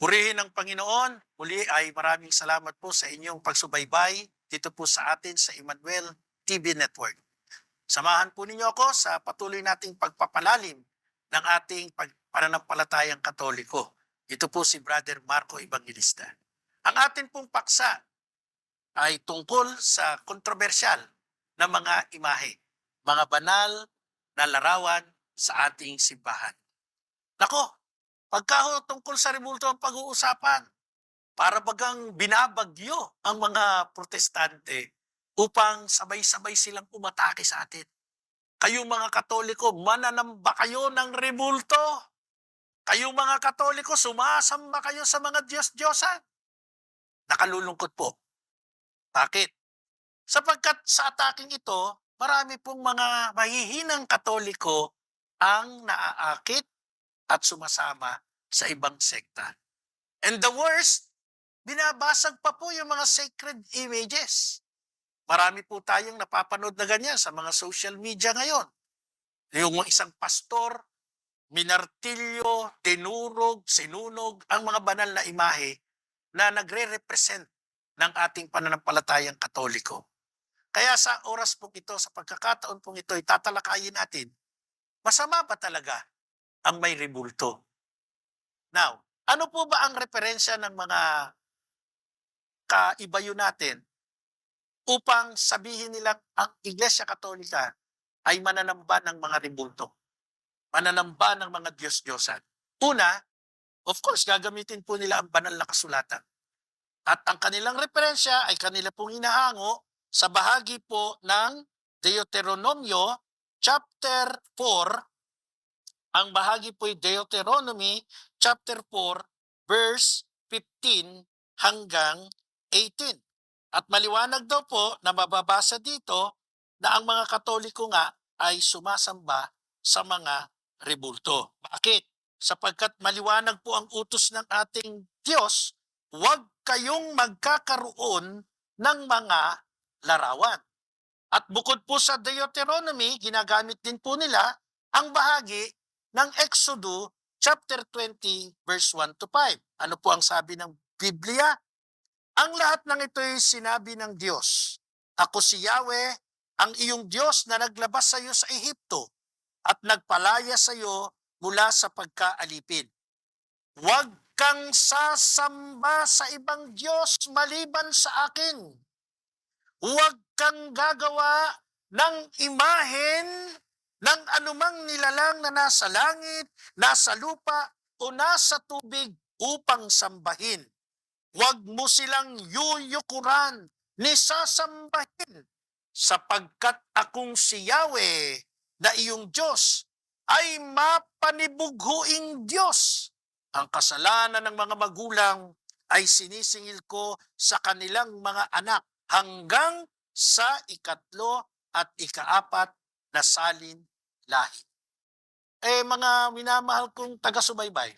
Purihin ng Panginoon. Muli ay maraming salamat po sa inyong pagsubaybay dito po sa atin sa Emmanuel TV Network. Samahan po ninyo ako sa patuloy nating pagpapalalim ng ating pananampalatayang Katoliko. Ito po si Brother Marco Evangelista. Ang atin pong paksa ay tungkol sa kontrobersyal na mga imahe, mga banal na larawan sa ating simbahan. Nako, pagka tungkol sa rebulto ang pag-uusapan, para bagang binabagyo ang mga protestante upang sabay-sabay silang umatake sa atin. Kayong mga Katoliko, mananamba kayo ng rebulto. Kayong mga Katoliko, sumasamba kayo sa mga Diyos-Diyosan. Nakalulungkot po. Bakit? Sapagkat sa ataking ito, marami pong mga mahihinang Katoliko ang naaakit at sumasama sa ibang sekta. And the worst, binabasag pa po yung mga sacred images. Marami po tayong napapanood na ganyan sa mga social media ngayon. Yung isang pastor, minartilyo, tinurog, sinunog ang mga banal na imahe na nagre-represent ng ating pananampalatayang Katoliko. Kaya sa oras pong ito, sa pagkakataon pong ito, tatalakayin natin, masama ba talaga ang may rebulto? Now, ano po ba ang referensya ng mga kaibayo natin upang sabihin nilang ang Iglesia Katolika ay mananamba ng mga rebulto, mananamba ng mga Diyos-Diyosan? Una, of course, gagamitin po nila ang banal na kasulatan. At ang kanilang referensya ay kanila pong hinahango sa bahagi po ng Deuteronomio chapter 4. Ang bahagi po ay Deuteronomy chapter 4 verse 15 hanggang 18. At maliwanag daw po na mababasa dito na ang mga Katoliko nga ay sumasamba sa mga rebulto. Bakit? Sapagkat maliwanag po ang utos ng ating Diyos, huwag kayong magkakaroon ng mga larawan. At bukod po sa Deuteronomy, ginagamit din po nila ang bahagi ng Exodus chapter 20 verse 1 to 5. Ano po ang sabi ng Biblia? Ang lahat ng ito ay sinabi ng Diyos. Ako si Yahweh, ang iyong Diyos na naglabas sa iyo sa Ehipto at nagpalaya sa iyo mula sa pagkaalipin. Huwag kang sasamba sa ibang Diyos maliban sa akin. Huwag kang gagawa ng imahen ng anumang nilalang na nasa langit, nasa lupa, o nasa tubig upang sambahin. Huwag mo silang yuyukuran ni sasambahin, sapagkat akong si Yahweh na iyong Diyos ay mapanibughuing Diyos. Ang kasalanan ng mga magulang ay sinisingil ko sa kanilang mga anak hanggang sa ikatlo at ikaapat na salin lahi. Mga minamahal kong taga-subaybay,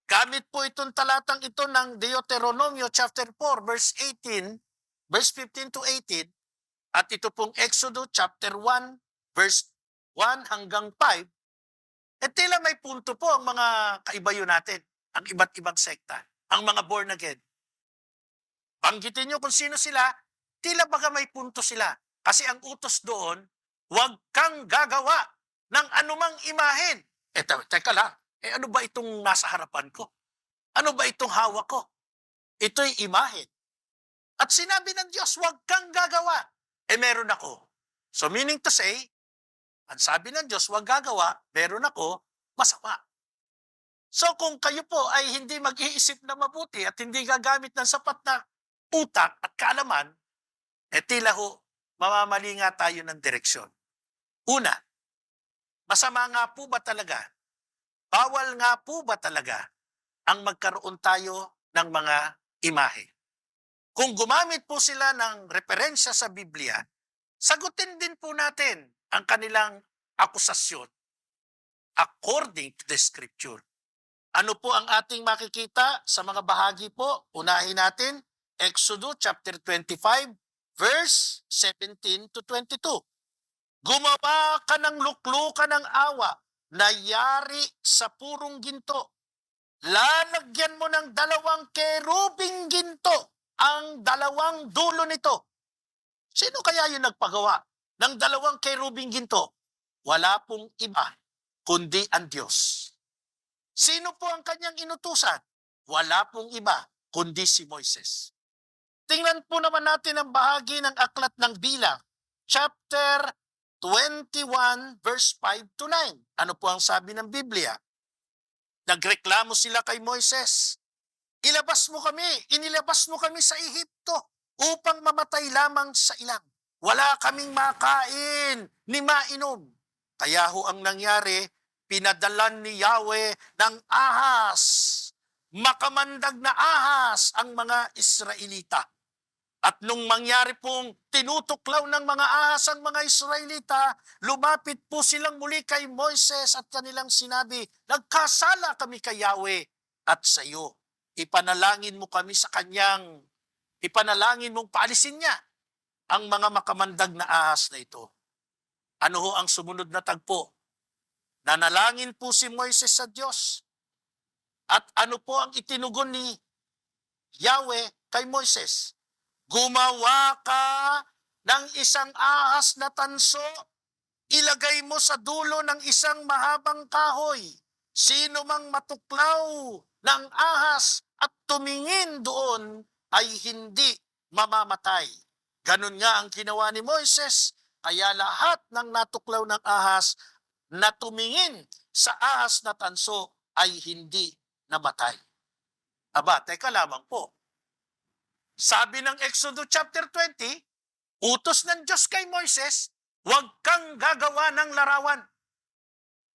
gamit po itong talatang ito ng Deuteronomio chapter 4 verse 18, verse 15 to 18, at ito pong Exodus chapter 1 verse 1 hanggang 5, tila may punto po ang mga kaibayo natin, ang iba't ibang sekta, ang mga born again. Banggitin nyo kung sino sila, tila baga may punto sila. Kasi ang utos doon, huwag kang gagawa ng anumang imahen. Teka lang, ano ba itong nasa harapan ko? Ano ba itong hawak ko? Ito'y imahen. At sinabi ng Diyos, huwag kang gagawa. Meron ako. So meaning to say, ang sabi ng Diyos, huwag gagawa, meron ako, masama. So kung kayo po ay hindi mag-iisip na mabuti at hindi gagamit ng sapat na utak at kaalaman, tila ho, mamamali nga tayo ng direksyon. Una, masama nga po ba talaga? Bawal nga po ba talaga ang magkaroon tayo ng mga imahe? Kung gumamit po sila ng referensya sa Biblia, sagutin din po natin ang kanilang akusasyon according to the Scripture. Ano po ang ating makikita sa mga bahagi po? Unahin natin, Exodus chapter 25, verse 17 to 22. Gumawa ka ng luklukan ng awa na yari sa purong ginto. lalagyan mo ng 2 kerubing ginto ang 2 dulo nito. Sino kaya yung nagpagawa ng 2 kerubing ginto? Wala pong iba, kundi ang Diyos. Sino po ang kanyang inutusan? Wala pong iba, kundi si Moises. Tingnan po naman natin ang bahagi ng aklat ng Bilang, chapter 21, verse 5 to 9. Ano po ang sabi ng Biblia? Nagreklamo sila kay Moises. Inilabas mo kami sa Ehipto upang mamatay lamang sa ilang. Wala kaming makain ni mainom. Kaya ho ang nangyari, pinadalan ni Yahweh ng ahas. Makamandag na ahas ang mga Israelita. At nung mangyari pong tinutuklaw ng mga ahas ang mga Israelita, lumapit po silang muli kay Moises at kanilang sinabi, nagkasala kami kay Yahweh at sa iyo. Ipanalangin mo kami sa kanyang, ipanalangin mong paalisin niya ang mga makamandag na ahas na ito. Ano ho ang sumunod na tagpo? Nanalangin po si Moises sa Diyos. At ano po ang itinugon ni Yahweh kay Moises? Gumawa ka ng isang ahas na tanso, ilagay mo sa dulo ng isang mahabang kahoy. Sino mang matuklaw ng ahas at tumingin doon ay hindi mamamatay. Ganun nga ang ginawa ni Moises, kaya lahat ng natuklaw ng ahas na tumingin sa ahas na tanso ay hindi namatay. Aba, teka lamang po. Sabi ng Exodus chapter 20, utos ng Diyos kay Moises, huwag kang gagawa ng larawan.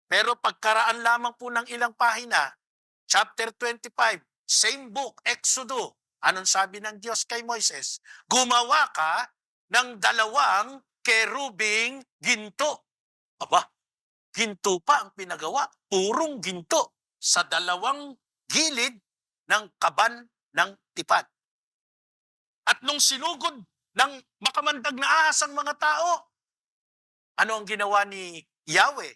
Pero pagkaraan lamang po ng ilang pahina, chapter 25, same book, Exodus, anong sabi ng Diyos kay Moises? Gumawa ka ng 2 kerubing ginto. Aba, ginto pa ang pinagawa, purong ginto sa 2 gilid ng kaban ng tipan. At nung sinugod ng makamandag na ahas ang mga tao, ano ang ginawa ni Yahweh?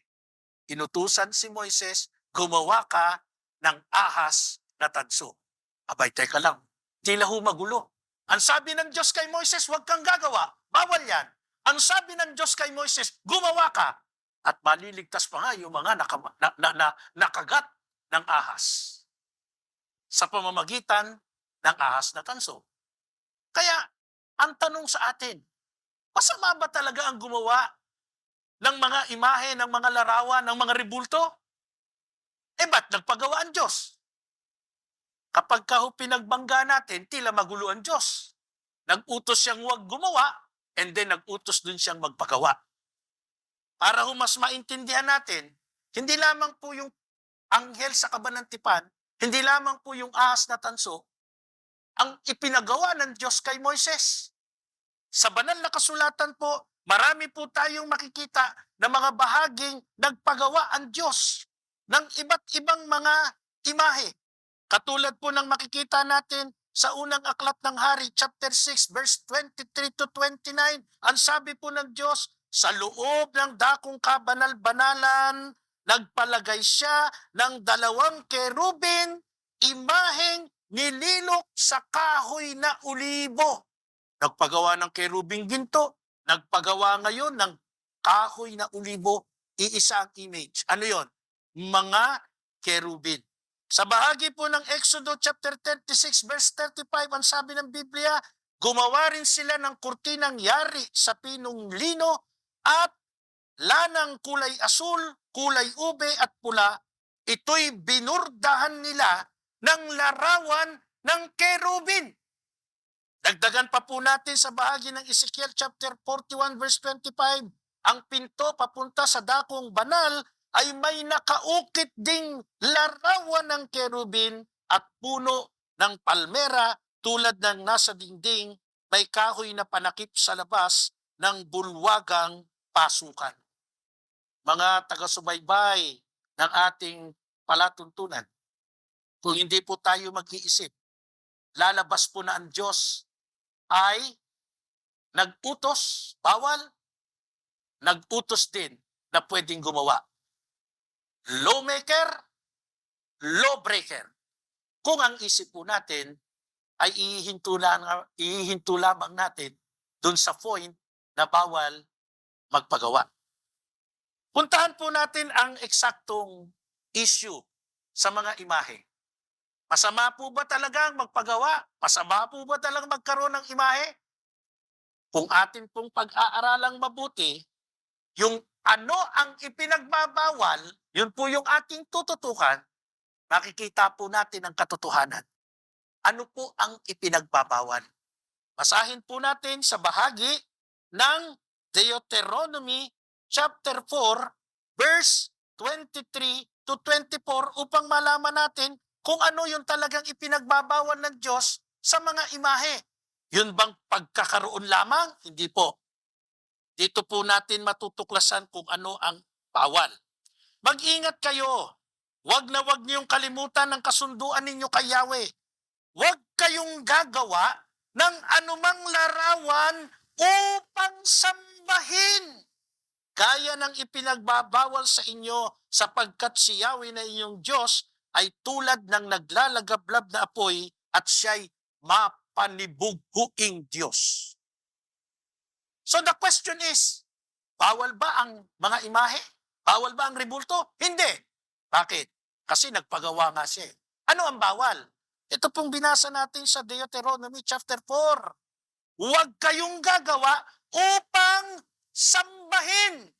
Inutusan si Moises, gumawa ka ng ahas na tanso. Abay, teka lang, di ho magulo. Ang sabi ng Diyos kay Moises, huwag kang gagawa, bawal yan. Ang sabi ng Diyos kay Moises, gumawa ka. At maliligtas pa nga yung mga nakagat ng ahas sa pamamagitan ng ahas na tanso. Kaya, ang tanong sa atin, masama ba talaga ang gumawa ng mga imahe, ng mga larawan, ng mga rebulto? Ba't nagpagawa ang Diyos? Kapag pinagbangga natin, tila magulo ang Diyos. Nag-utos siyang huwag gumawa, and then nag-utos dun siyang magpagawa. Para mas maintindihan natin, hindi lamang po yung anghel sa kaban ng tipan, hindi lamang po yung ahas na tanso, ang ipinagawa ng Diyos kay Moises. Sa banal na kasulatan po, marami po tayong makikita na mga bahaging nagpagawa ang Diyos ng iba't ibang mga imahe. Katulad po ng makikita natin sa unang aklat ng Hari, chapter 6, verse 23 to 29, ang sabi po ng Diyos, sa loob ng dakong kabanal-banalan, nagpalagay siya ng 2 kerubin, imaheng nililok sa kahoy na ulibo. Nagpagawa ng kerubing ginto, nagpagawa ngayon ng kahoy na ulibo, iisa ang image. Ano yon? Mga kerubin. Sa bahagi po ng Exodus chapter 36 verse 35, ang sabi ng Biblia, gumawa rin sila ng kurtinang yari sa pinong lino at lanang kulay asul, kulay ube at pula. Ito'y binurdahan nila ng larawan ng kerubin. Dagdagan pa po natin sa bahagi ng Ezekiel chapter 41 verse 25, ang pinto papunta sa dakong banal ay may nakaukit ding larawan ng kerubin at puno ng palmera tulad ng nasa dingding, may kahoy na panakip sa labas ng bulwagang pasukan. Mga taga-subaybay ng ating palatuntunan, kung hindi po tayo mag-iisip, lalabas po na ang Diyos ay nag-utos, bawal, nag-utos din na pwedeng gumawa. Lawmaker, lawbreaker. kung ang isip po natin ay ihihinto lamang natin dun sa point na bawal magpagawa. Puntahan po natin ang eksaktong issue sa mga imahe. Masama po ba talagang magpagawa? Masama po ba talagang magkaroon ng imahe? Kung atin pong pag-aaralang mabuti, yung ano ang ipinagbabawal, yun po yung ating tututukan, makikita po natin ang katotohanan. Ano po ang ipinagbabawal? Basahin po natin sa bahagi ng Deuteronomy chapter 4 verse 23 to 24 upang malaman natin kung ano yung talagang ipinagbabawal ng Diyos sa mga imahe. Yun bang pagkakaroon lamang? Hindi po. Dito po natin matutuklasan kung ano ang bawal. Mag-ingat kayo. Huwag na huwag niyong kalimutan ang kasunduan ninyo kay Yahweh. Huwag kayong gagawa ng anumang larawan upang sambahin. Gaya ng ipinagbabawal sa inyo sapagkat si Yahweh na inyong Diyos ay tulad ng naglalagablab na apoy at siya'y mapanibughuing Diyos. So the question is, bawal ba ang mga imahe? Bawal ba ang rebulto? Hindi. Bakit? Kasi nagpagawa nga siya. Ano ang bawal? Ito pong binasa natin sa Deuteronomy chapter 4. Huwag kayong gagawa upang sambahin.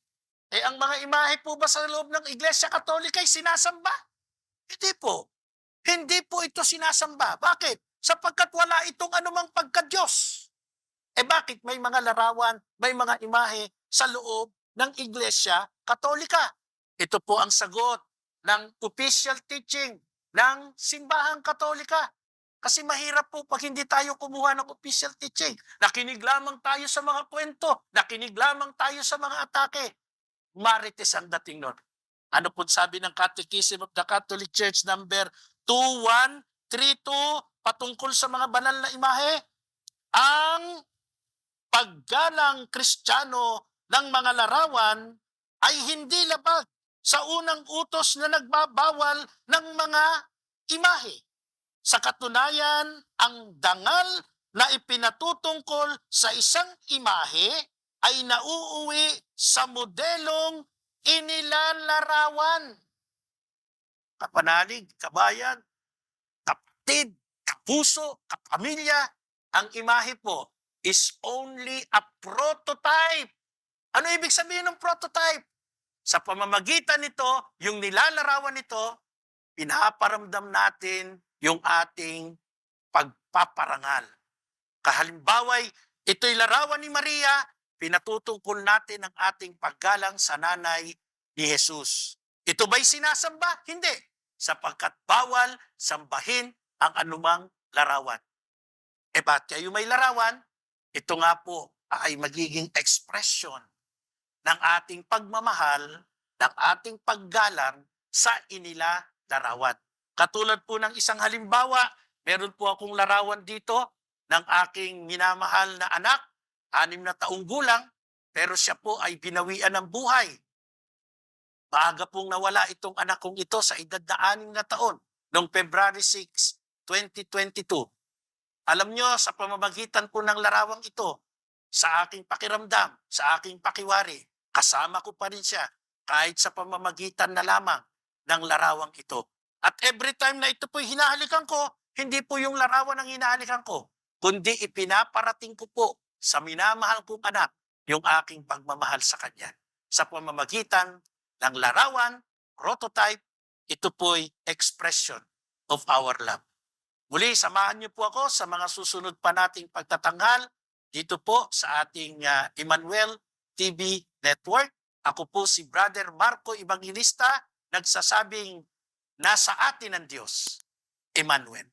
Ang mga imahe po ba sa loob ng Iglesia Katolika ay sinasamba? Hindi po. Hindi po ito sinasamba. Bakit? Sapagkat wala itong anumang pagka-Diyos. Bakit may mga larawan, may mga imahe sa loob ng Iglesia Katolika? Ito po ang sagot ng official teaching ng Simbahang Katolika. Kasi mahirap po pag hindi tayo kumuha ng official teaching. Nakinig lamang tayo sa mga kwento, nakinig lamang tayo sa mga atake. Marites ang dating nun. Ano po sabi ng Catechism of the Catholic Church number 2132 patungkol sa mga banal na imahe? Ang paggalang Kristiyano ng mga larawan ay hindi labag sa unang utos na nagbabawal ng mga imahe. Sa katunayan, ang dangal na ipinatutungkol sa isang imahe ay nauuwi sa modelong inilalarawan. Kapanalig, kabayan, kapatid, kapuso, kapamilya, ang imahe po is only a prototype. Ano ibig sabihin ng prototype? Sa pamamagitan nito, yung nilalarawan nito, pinaparamdam natin yung ating pagpaparangal. Kahalimbaway, ito'y larawan ni Maria, pinatutungkol natin ang ating paggalang sa nanay ni Jesus. Ito ba'y sinasamba? Hindi. Sapagkat bawal sambahin ang anumang larawan. Ba't kayo may larawan? Ito nga po ay magiging expression ng ating pagmamahal, ng ating paggalang sa inilalarawan. Katulad po ng isang halimbawa, meron po akong larawan dito ng aking minamahal na anak, 6 na taong gulang, pero siya po ay binawian ng buhay. Maaga pong nawala itong anak kong ito sa edad na 6 na taon, noong February 6, 2022. Alam nyo, sa pamamagitan po ng larawang ito, sa aking pakiramdam, sa aking pakiwari, kasama ko pa rin siya kahit sa pamamagitan na lamang ng larawang ito. At every time na ito po'y hinahalikan ko, hindi po yung larawan ang hinahalikan ko, kundi ipinaparating ko po sa minamahal kong anak yung aking pagmamahal sa kanya. Sa pamamagitan ng larawan, prototype, ito po'y expression of our love. Muli, samahan niyo po ako sa mga susunod pa nating pagtatanghal dito po sa ating Emmanuel TV Network. Ako po si Brother Marco Evangelista, nagsasabing nasa atin ang Diyos, Emmanuel.